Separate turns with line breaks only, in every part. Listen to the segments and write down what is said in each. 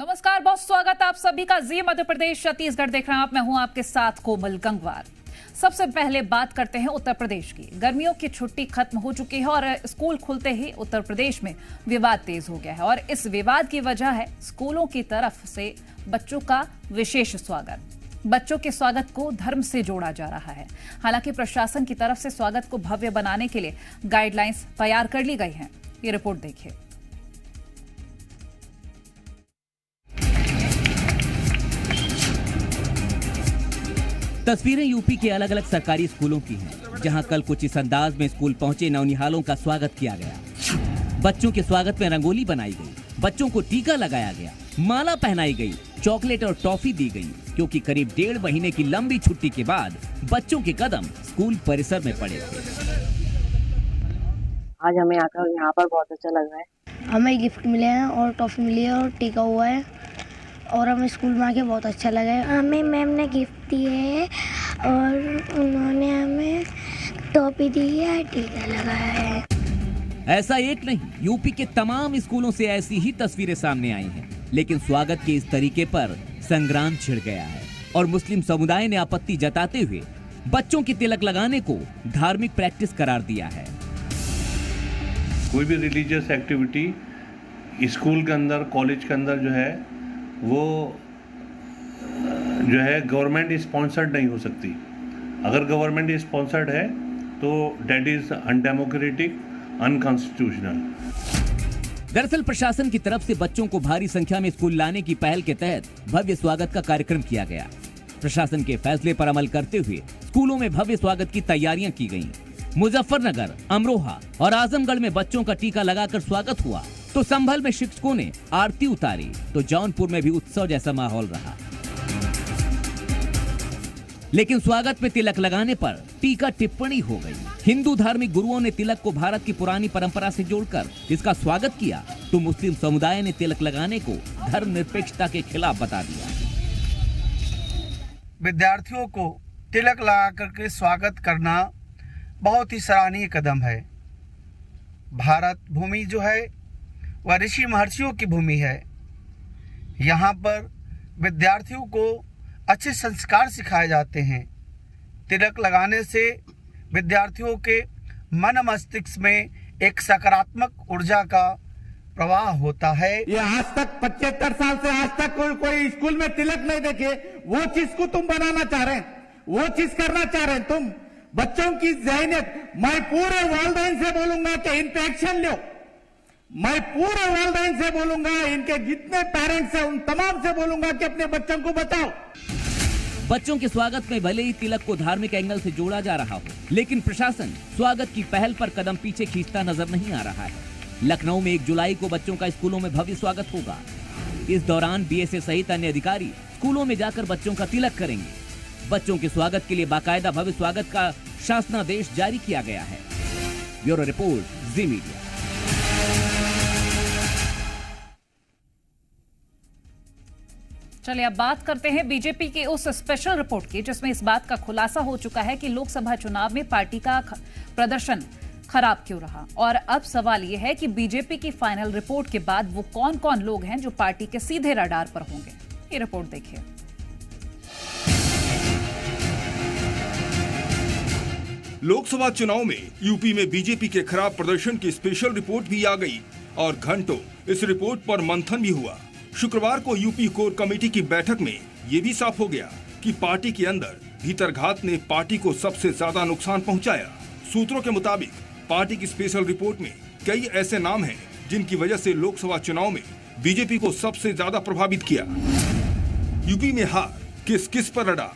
नमस्कार, बहुत स्वागत आप सभी का जी मध्य प्रदेश छत्तीसगढ़ देख रहे हैं आप। मैं हूं आपके साथ कोमल गंगवार। सबसे पहले बात करते हैं उत्तर प्रदेश की। गर्मियों की छुट्टी खत्म हो चुकी है और स्कूल खुलते ही उत्तर प्रदेश में विवाद तेज हो गया है और इस विवाद की वजह है स्कूलों की तरफ से बच्चों का विशेष स्वागत। बच्चों के स्वागत को धर्म से जोड़ा जा रहा है। हालांकि प्रशासन की तरफ से स्वागत को भव्य बनाने के लिए गाइडलाइंस तैयार कर ली गई हैं। ये रिपोर्ट देखिए।
तस्वीरें यूपी के अलग अलग सरकारी स्कूलों की हैं, जहां कल कुछ इस अंदाज में स्कूल पहुंचे नौनिहालों का स्वागत किया गया। बच्चों के स्वागत में रंगोली बनाई गई, बच्चों को टीका लगाया गया, माला पहनाई गई, चॉकलेट और टॉफी दी गई, क्योंकि करीब 1.5 महीने की लंबी छुट्टी के बाद बच्चों के कदम स्कूल परिसर में पड़े थे।
आज हमें आकर यहाँ पर बहुत अच्छा लग रहा है।
हमें गिफ्ट मिले हैं और टॉफी मिली है और टीका हुआ है और हमें स्कूल में आके बहुत अच्छा लगा है।
हमें मैम ने गिफ्ट दिए है और उन्होंने हमें टोपी दी है, टीका लगाया है।
ऐसा एक नहीं, यूपी के तमाम स्कूलों से ऐसी ही तस्वीरें सामने आई हैं। लेकिन स्वागत के इस तरीके पर संग्राम छिड़ गया है और मुस्लिम समुदाय ने आपत्ति जताते हुए बच्चों की तिलक लगाने को धार्मिक प्रैक्टिस करार दिया है।
कोई भी रिलीजियस एक्टिविटी स्कूल के अंदर, कॉलेज के अंदर जो है वो जो है गवर्नमेंट स्पॉन्सर्ड नहीं हो सकती। अगर गवर्नमेंट स्पॉन्सर्ड है तो डेट इज अनडेमोक्रेटिक, अनकॉन्स्टिट्यूशनल।
दरअसल प्रशासन की तरफ से बच्चों को भारी संख्या में स्कूल लाने की पहल के तहत भव्य स्वागत का कार्यक्रम किया गया। प्रशासन के फैसले पर अमल करते हुए स्कूलों में भव्य स्वागत की तैयारियां की गईं। मुजफ्फरनगर, अमरोहा और आजमगढ़ में बच्चों का टीका लगाकर स्वागत हुआ, तो संभल में शिक्षकों ने आरती उतारी, तो जौनपुर में भी उत्सव जैसा माहौल रहा। लेकिन स्वागत में तिलक लगाने पर टीका टिप्पणी हो गई। हिंदू धार्मिक गुरुओं ने तिलक को भारत की पुरानी परंपरा से जोड़कर इसका स्वागत किया, तो मुस्लिम समुदाय ने तिलक लगाने को धर्मनिरपेक्षता के खिलाफ बता दिया।
विद्यार्थियों को तिलक लगा करके स्वागत करना बहुत ही सराहनीय कदम है। भारत भूमि जो है वह ऋषि महर्षियों की भूमि है। यहाँ पर विद्यार्थियों को अच्छे संस्कार सिखाए जाते हैं। तिलक लगाने से विद्यार्थियों के मन मस्तिष्क में एक सकारात्मक ऊर्जा का प्रवाह होता है।
ये आज तक 75 साल से आज तक कोई स्कूल में तिलक नहीं देखे, वो चीज को तुम बनाना चाह रहे हैं, वो चीज करना चाह रहे हैं तुम। बच्चों की ज़हनियत, मैं पूरे वालिदैन से बोलूंगा कि इन पे एक्शन लो। मैं पूरे वालिदैन से बोलूंगा, इनके जितने पेरेंट्स हैं उन तमाम से बोलूंगा कि अपने बच्चों को बताओ।
बच्चों के स्वागत में भले ही तिलक को धार्मिक एंगल से जोड़ा जा रहा हो, लेकिन प्रशासन स्वागत की पहल पर कदम पीछे खींचता नजर नहीं आ रहा है। लखनऊ में 1 जुलाई को बच्चों का स्कूलों में भव्य स्वागत होगा। इस दौरान बीएसए सहित अन्य अधिकारी स्कूलों में जाकर बच्चों का तिलक करेंगे। बच्चों के स्वागत के लिए बाकायदा भव्य स्वागत का शासनादेश जारी किया गया है। ब्यूरो रिपोर्ट, जी मीडिया।
चलिए अब बात करते हैं बीजेपी की उस स्पेशल रिपोर्ट की, जिसमें इस बात का खुलासा हो चुका है कि लोकसभा चुनाव में पार्टी का प्रदर्शन खराब क्यों रहा। और अब सवाल यह है कि बीजेपी की फाइनल रिपोर्ट के बाद वो कौन कौन लोग हैं जो पार्टी के सीधे रडार पर होंगे। ये रिपोर्ट देखिए।
लोकसभा चुनाव में यूपी में बीजेपी के खराब प्रदर्शन की स्पेशल रिपोर्ट भी आ गई और घंटों इस रिपोर्ट पर मंथन भी हुआ। शुक्रवार को यूपी कोर कमेटी की बैठक में ये भी साफ हो गया कि पार्टी के अंदर भीतरघात ने पार्टी को सबसे ज्यादा नुकसान पहुंचाया। सूत्रों के मुताबिक पार्टी की स्पेशल रिपोर्ट में कई ऐसे नाम हैं जिनकी वजह से लोकसभा चुनाव में बीजेपी को सबसे ज्यादा प्रभावित किया। यूपी में हार किस किस पर रड़ा।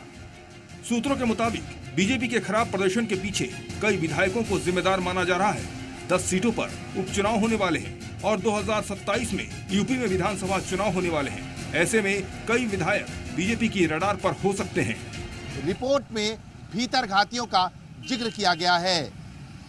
सूत्रों के मुताबिक बीजेपी के खराब प्रदर्शन के पीछे कई विधायकों को जिम्मेदार माना जा रहा है। 10 सीटों पर उपचुनाव होने वाले हैं और 2027 में यूपी में विधानसभा चुनाव होने वाले हैं। ऐसे में कई विधायक बीजेपी की रडार पर हो सकते हैं।
रिपोर्ट में भीतरघातियों का जिक्र किया गया है,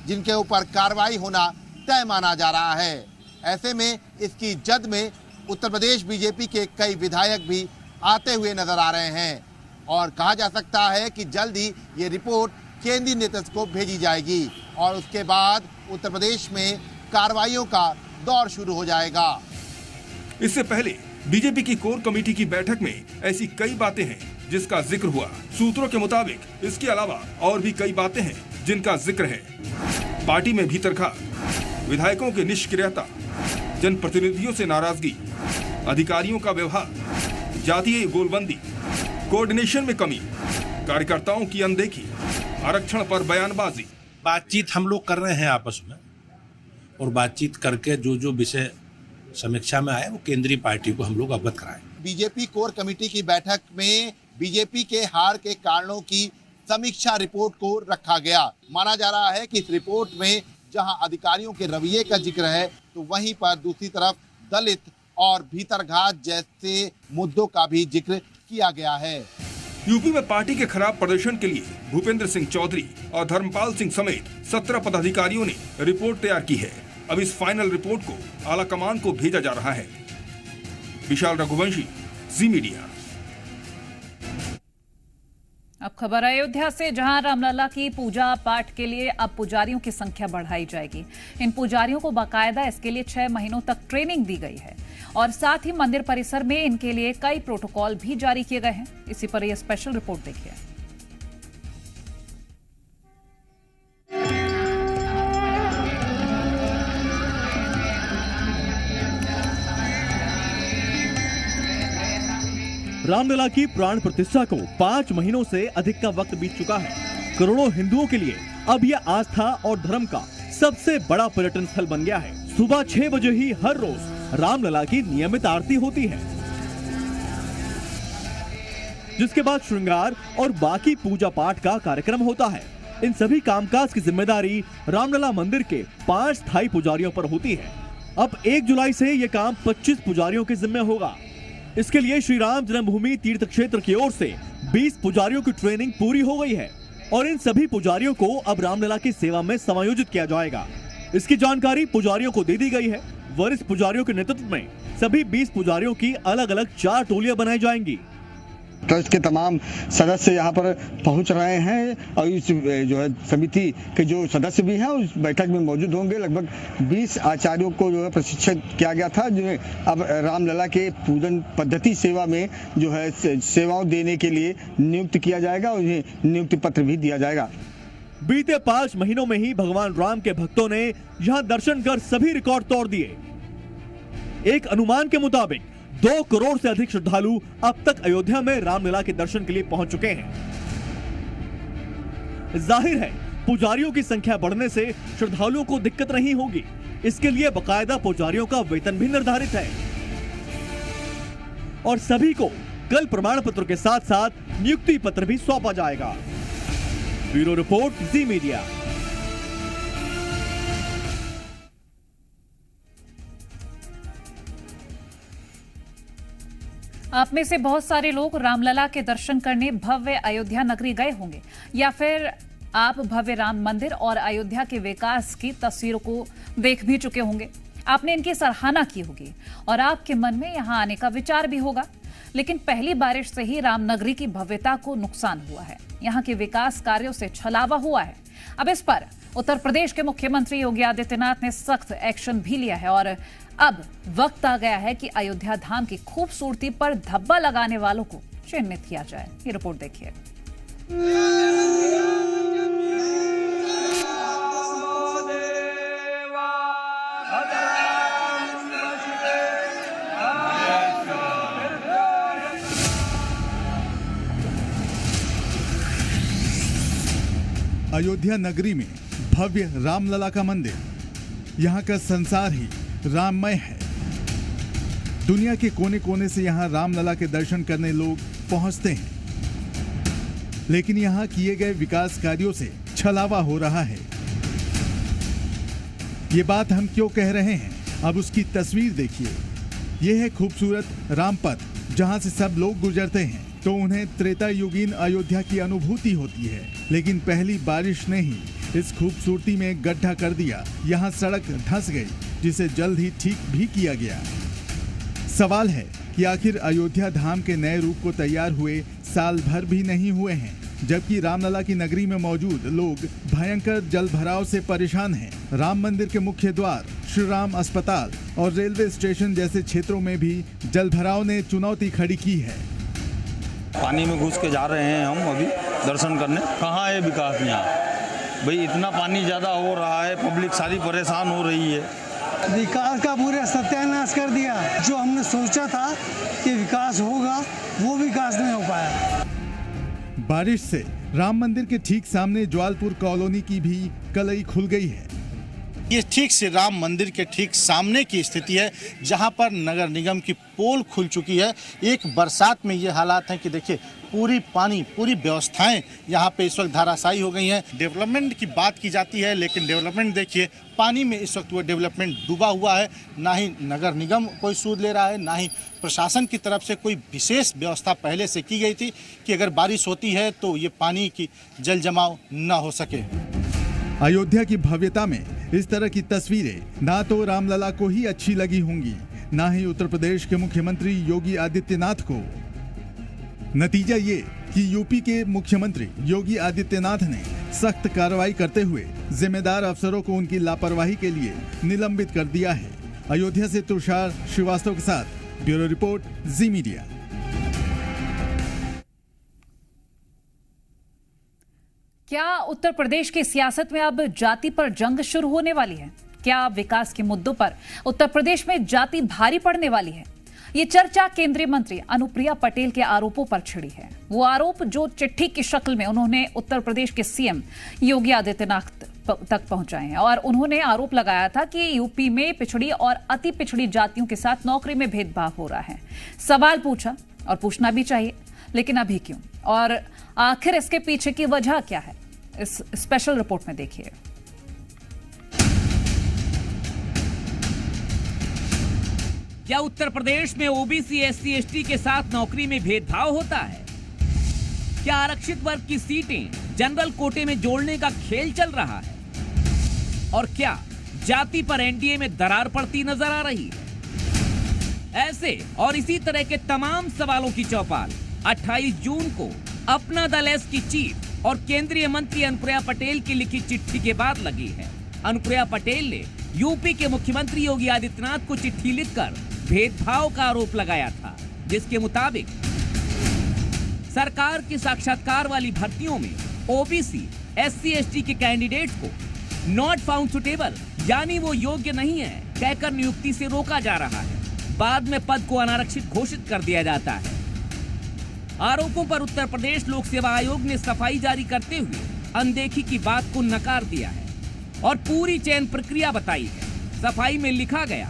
जिनके ऊपर कार्रवाई होना तय माना जा रहा है। ऐसे में इसकी जद में उत्तर प्रदेश बीजेपी के कई विधायक भी आते हुए नजर आ रहे हैं और कहा जा सकता है कि जल्द ही ये रिपोर्ट केंद्रीय नेतृत्व को भेजी जाएगी और उसके बाद उत्तर प्रदेश में कार्रवाइयों का दौर शुरू हो जाएगा।
इससे पहले बीजेपी की कोर कमेटी की बैठक में ऐसी कई बातें हैं जिसका जिक्र हुआ। सूत्रों के मुताबिक इसके अलावा और भी कई बातें हैं जिनका जिक्र है। पार्टी में भीतरघात, विधायकों की निष्क्रियता, जनप्रतिनिधियों से नाराजगी, अधिकारियों का व्यवहार, जातीय गोलबंदी, कोऑर्डिनेशन में कमी, कार्यकर्ताओं की अनदेखी, आरक्षण पर बयानबाजी।
बातचीत हम लोग कर रहे हैं आपस में, और बातचीत करके जो जो विषय समीक्षा में आए वो केंद्रीय पार्टी को हम लोग अवगत कराएं।
बीजेपी कोर कमेटी की बैठक में बीजेपी के हार के कारणों की समीक्षा रिपोर्ट को रखा गया। माना जा रहा है कि इस रिपोर्ट में जहां अधिकारियों के रवैये का जिक्र है, तो वहीं पर दूसरी तरफ दलित और भीतरघात जैसे मुद्दों का भी जिक्र किया गया है।
यूपी में पार्टी के खराब प्रदर्शन के लिए भूपेंद्र सिंह चौधरी और धर्मपाल सिंह समेत 17 पदाधिकारियों ने रिपोर्ट तैयार की है। अब इस फाइनल रिपोर्ट को आला कमान को भेजा जा रहा है। विशाल रघुवंशी, जी मीडिया।
अब खबर अयोध्या से, जहां रामलला की पूजा पाठ के लिए अब पुजारियों की संख्या बढ़ाई जाएगी। इन पुजारियों को बाकायदा इसके लिए 6 महीनों तक ट्रेनिंग दी गई है और साथ ही मंदिर परिसर में इनके लिए कई प्रोटोकॉल भी जारी किए गए हैं। इसी पर यह स्पेशल रिपोर्ट देखिए।
रामलला की प्राण प्रतिष्ठा को 5 महीनों से अधिक का वक्त बीत चुका है। करोड़ों हिंदुओं के लिए अब यह आस्था और धर्म का सबसे बड़ा पर्यटन स्थल बन गया है। सुबह 6 बजे ही हर रोज रामलला की नियमित आरती होती है, जिसके बाद श्रृंगार और बाकी पूजा पाठ का कार्यक्रम होता है। इन सभी कामकाज की जिम्मेदारी रामलला मंदिर के 5 स्थायी पुजारियों पर होती है। अब 1 जुलाई से ये काम 25 पुजारियों के जिम्मे होगा। इसके लिए श्री राम जन्मभूमि तीर्थ क्षेत्र की ओर से 20 पुजारियों की ट्रेनिंग पूरी हो गई है और इन सभी पुजारियों को अब रामलला की सेवा में समायोजित किया जाएगा। इसकी जानकारी पुजारियों को दे दी गई है। वरिष्ठ पुजारियों के नेतृत्व में सभी 20 पुजारियों की अलग अलग 4 टोलियां बनाई जाएंगी।
ट्रस्ट के तमाम सदस्य यहाँ पर पहुँच रहे हैं और इस जो है समिति के जो सदस्य भी हैं उस बैठक में मौजूद होंगे। लगभग 20 आचार्यों को जो है प्रशिक्षित किया गया था, जिन्हें अब रामलला के पूजन पद्धति सेवा में जो है सेवाओं देने के लिए नियुक्त किया जाएगा और उन्हें नियुक्ति पत्र भी दिया जाएगा।
बीते 5 महीनों में ही भगवान राम के भक्तों ने यहाँ दर्शन कर सभी रिकॉर्ड तोड़ दिए। एक अनुमान के मुताबिक 2 करोड़ से अधिक श्रद्धालु अब तक अयोध्या में रामलला के दर्शन के लिए पहुंच चुके हैं। जाहिर है पुजारियों की संख्या बढ़ने से श्रद्धालुओं को दिक्कत नहीं होगी। इसके लिए बकायदा पुजारियों का वेतन भी निर्धारित है और सभी को कल प्रमाण पत्र के साथ साथ नियुक्ति पत्र भी सौंपा जाएगा। ब्यूरो रिपोर्ट, जी मीडिया।
आप में से बहुत सारे लोग रामलला के दर्शन करने भव्य अयोध्या नगरी गए होंगे, या फिर आप भव्य राम मंदिर और अयोध्या के विकास की तस्वीरों को देख भी चुके होंगे। आपने इनकी सराहना की होगी और आपके मन में यहां आने का विचार भी होगा। लेकिन पहली बारिश से ही रामनगरी की भव्यता को नुकसान हुआ है। यहां के विकास कार्यों से छलावा हुआ है। अब इस पर उत्तर प्रदेश के मुख्यमंत्री योगी आदित्यनाथ ने सख्त एक्शन भी लिया है और अब वक्त आ गया है कि अयोध्या धाम की खूबसूरती पर धब्बा लगाने वालों को चिन्हित किया जाए। ये रिपोर्ट देखिए।
अयोध्या नगरी में भव्य रामलला का मंदिर, यहाँ का संसार ही राममय है। दुनिया के कोने कोने से यहाँ रामलला के दर्शन करने लोग पहुँचते हैं, लेकिन यहाँ किए गए विकास कार्यों से छलावा हो रहा है। ये बात हम क्यों कह रहे हैं, अब उसकी तस्वीर देखिए। ये है खूबसूरत रामपथ, जहाँ से सब लोग गुजरते हैं तो उन्हें त्रेता युगीन अयोध्या की अनुभूति होती है। लेकिन पहली बारिश ने ही इस खूबसूरती में गड्ढा कर दिया। यहाँ सड़क धंस गई, जिसे जल्द ही ठीक भी किया गया। सवाल है कि आखिर अयोध्या धाम के नए रूप को तैयार हुए साल भर भी नहीं हुए हैं, जबकि रामलला की नगरी में मौजूद लोग भयंकर जल भराव से परेशान हैं। राम मंदिर के मुख्य द्वार, श्री राम अस्पताल और रेलवे स्टेशन जैसे क्षेत्रों में भी जलभराव ने चुनौती खड़ी की है।
पानी में घुस के जा रहे हैं हम अभी दर्शन करने। कहाँ है विकास यहाँ? भाई इतना पानी ज़्यादा हो रहा है, पब्लिक सारी परेशान हो रही है।
विकास का पूरा सत्यानाश कर दिया। जो हमने सोचा था कि विकास होगा, वो विकास नहीं हो पाया।
बारिश से राम मंदिर के ठीक सामने ज्वालपुर कॉलोनी की भी कलई खुल गई है।
ये ठीक से राम मंदिर के ठीक सामने की स्थिति है, जहां पर नगर निगम की पोल खुल चुकी है। एक बरसात में ये हालात हैं कि देखिए पूरी व्यवस्थाएं यहाँ पे इस वक्त धाराशायी हो गई हैं। डेवलपमेंट की बात की जाती है, लेकिन डेवलपमेंट देखिए पानी में इस वक्त वो डेवलपमेंट डूबा हुआ है। ना ही नगर निगम कोई सूद ले रहा है, ना ही प्रशासन की तरफ से कोई विशेष व्यवस्था पहले से की गई थी कि अगर बारिश होती है तो ये पानी की जल जमाव न हो सके।
अयोध्या की भव्यता में इस तरह की तस्वीरें ना तो रामलला को ही अच्छी लगी होंगी, ना ही उत्तर प्रदेश के मुख्यमंत्री योगी आदित्यनाथ को। नतीजा ये कि यूपी के मुख्यमंत्री योगी आदित्यनाथ ने सख्त कार्रवाई करते हुए जिम्मेदार अफसरों को उनकी लापरवाही के लिए निलंबित कर दिया है। अयोध्या से तुषार श्रीवास्तव के साथ ब्यूरो रिपोर्ट, जी मीडिया।
क्या उत्तर प्रदेश की सियासत में अब जाति पर जंग शुरू होने वाली है? क्या विकास के मुद्दों पर उत्तर प्रदेश में जाति भारी पड़ने वाली है? ये चर्चा केंद्रीय मंत्री अनुप्रिया पटेल के आरोपों पर छिड़ी है। वो आरोप जो चिट्ठी की शक्ल में उन्होंने उत्तर प्रदेश के सीएम योगी आदित्यनाथ तक पहुंचाए हैं, और उन्होंने आरोप लगाया था कि यूपी में पिछड़ी और अति पिछड़ी जातियों के साथ नौकरी में भेदभाव हो रहा है। सवाल पूछा और पूछना भी चाहिए, लेकिन अभी क्यों, और आखिर इसके पीछे की वजह क्या है? इस स्पेशल रिपोर्ट में देखिए।
क्या उत्तर प्रदेश में ओबीसी एससी एसटी के साथ नौकरी में भेदभाव होता है? क्या आरक्षित वर्ग की सीटें जनरल कोटे में जोड़ने का खेल चल रहा है? और क्या जाति पर एनडीए में दरार पड़ती नजर आ रही है? ऐसे और इसी तरह के तमाम सवालों की चौपाल 28 जून को अपना दल एस की चीफ और केंद्रीय मंत्री अनुप्रिया पटेल की लिखी चिट्ठी के बाद लगी है। अनुप्रिया पटेल ने यूपी के मुख्यमंत्री योगी आदित्यनाथ को चिट्ठी लिखकर भेदभाव का आरोप लगाया था, जिसके मुताबिक सरकार की साक्षात्कार वाली भर्तियों में ओबीसी एससी एसटी के कैंडिडेट को नॉट फाउंड सुटेबल यानी वो योग्य नहीं है कहकर नियुक्ति से रोका जा रहा है। बाद में पद को अनारक्षित घोषित कर दिया जाता है। आरोपों पर उत्तर प्रदेश लोक सेवा आयोग ने सफाई जारी करते हुए अनदेखी की बात को नकार दिया है और पूरी चयन प्रक्रिया बताई है। सफाई में लिखा गया,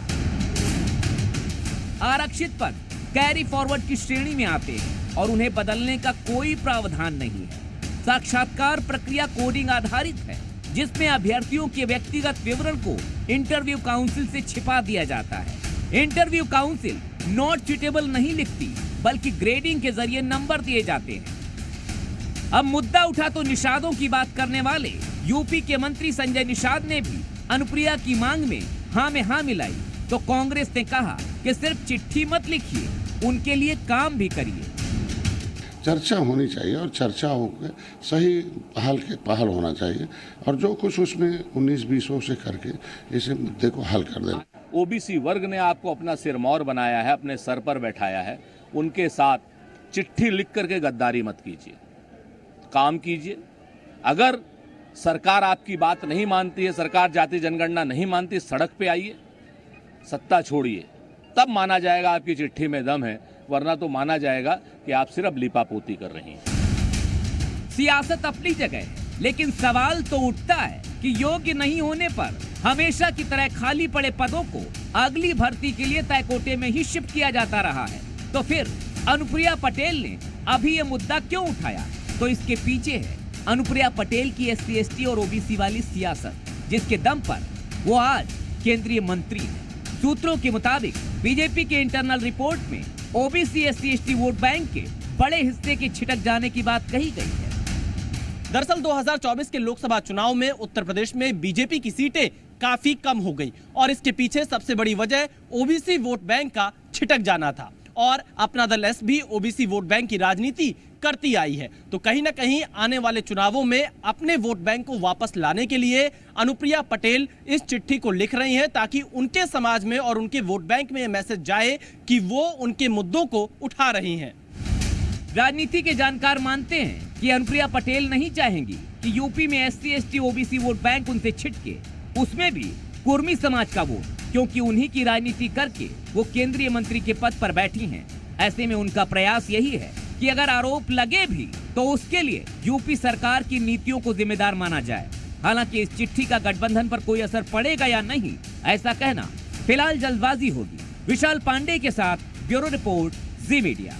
आरक्षित पद कैरी फॉरवर्ड की श्रेणी में आते हैं और उन्हें बदलने का कोई प्रावधान नहीं है। साक्षात्कार प्रक्रिया कोडिंग आधारित है, जिसमें अभ्यर्थियों के व्यक्तिगत विवरण को इंटरव्यू काउंसिल से छिपा दिया जाता है। इंटरव्यू काउंसिल नॉट सुटेबल नहीं लिखती, बल्कि ग्रेडिंग के जरिए नंबर दिए जाते हैं। अब मुद्दा उठा तो निषादों की बात करने वाले यूपी के मंत्री संजय निषाद ने भी अनुप्रिया की मांग में हाँ में हाँ मिलाई, तो कांग्रेस ने कहा कि सिर्फ चिट्ठी मत लिखिए, उनके लिए काम भी करिए।
चर्चा होनी चाहिए और चर्चा होकर सही पहल होना चाहिए और जो कुछ उसमें 19-20 से करके इस मुद्दे को हल कर देना।
ओबीसी वर्ग ने आपको अपना सिरमौर बनाया है, अपने सर पर बैठाया है, उनके साथ चिट्ठी लिख करके गद्दारी मत कीजिए, काम कीजिए। अगर सरकार आपकी बात नहीं मानती है, सरकार जाति जनगणना नहीं मानती, सड़क पे आइए, सत्ता छोड़िए, तब माना जाएगा आपकी चिट्ठी में दम है, वरना तो माना जाएगा कि आप सिर्फ लिपापोती कर रही हैं।
सियासत अपनी जगह है, लेकिन सवाल तो उठता है कि योग्य नहीं होने पर हमेशा की तरह खाली पड़े पदों को अगली भर्ती के लिए तय कोटे में ही शिफ्ट किया जाता रहा है। तो फिर अनुप्रिया पटेल ने अभी ये मुद्दा क्यों उठाया? तो इसके पीछे है अनुप्रिया पटेल की एससी एसटी और ओबीसी वाली सियासत, जिसके दम पर वो आज केंद्रीय मंत्री है। सूत्रों के मुताबिक बीजेपी के इंटरनल रिपोर्ट में OBC SC ST vote bank के बड़े हिस्से के छिटक जाने की बात कही गई है।
दरअसल 2024 के लोकसभा चुनाव में उत्तर प्रदेश में बीजेपी की सीटें काफी कम हो गई और इसके पीछे सबसे बड़ी वजह ओबीसी वोट बैंक का छिटक जाना था। और अपना दल एस भी ओबीसी वोट बैंक की राजनीति करती आई है। तो कहीं ना कहीं आने वाले चुनावों में अपने वोट बैंक को वापस लाने के लिए अनुप्रिया पटेल इस चिट्ठी को लिख रही हैं ताकि उनके समाज में और उनके वोट बैंक में यह मैसेज जाए कि वो उनके मुद्दों को उठा रही हैं।
राजनीति के जानकार मानते हैं कि अनुप्रिया पटेल नहीं चाहेंगी कि यूपी में SC ST OBC vote bank उनसे छिटके, उसमें भी कुर्मी समाज का वोट, क्योंकि उन्हीं की राजनीति करके वो केंद्रीय मंत्री के पद पर बैठी हैं। ऐसे में उनका प्रयास यही है कि अगर आरोप लगे भी तो उसके लिए यूपी सरकार की नीतियों को जिम्मेदार माना जाए। हालांकि इस चिट्ठी का गठबंधन पर कोई असर पड़ेगा या नहीं, ऐसा कहना फिलहाल जल्दबाजी होगी। विशाल पांडे के साथ ब्यूरो रिपोर्ट, जी मीडिया।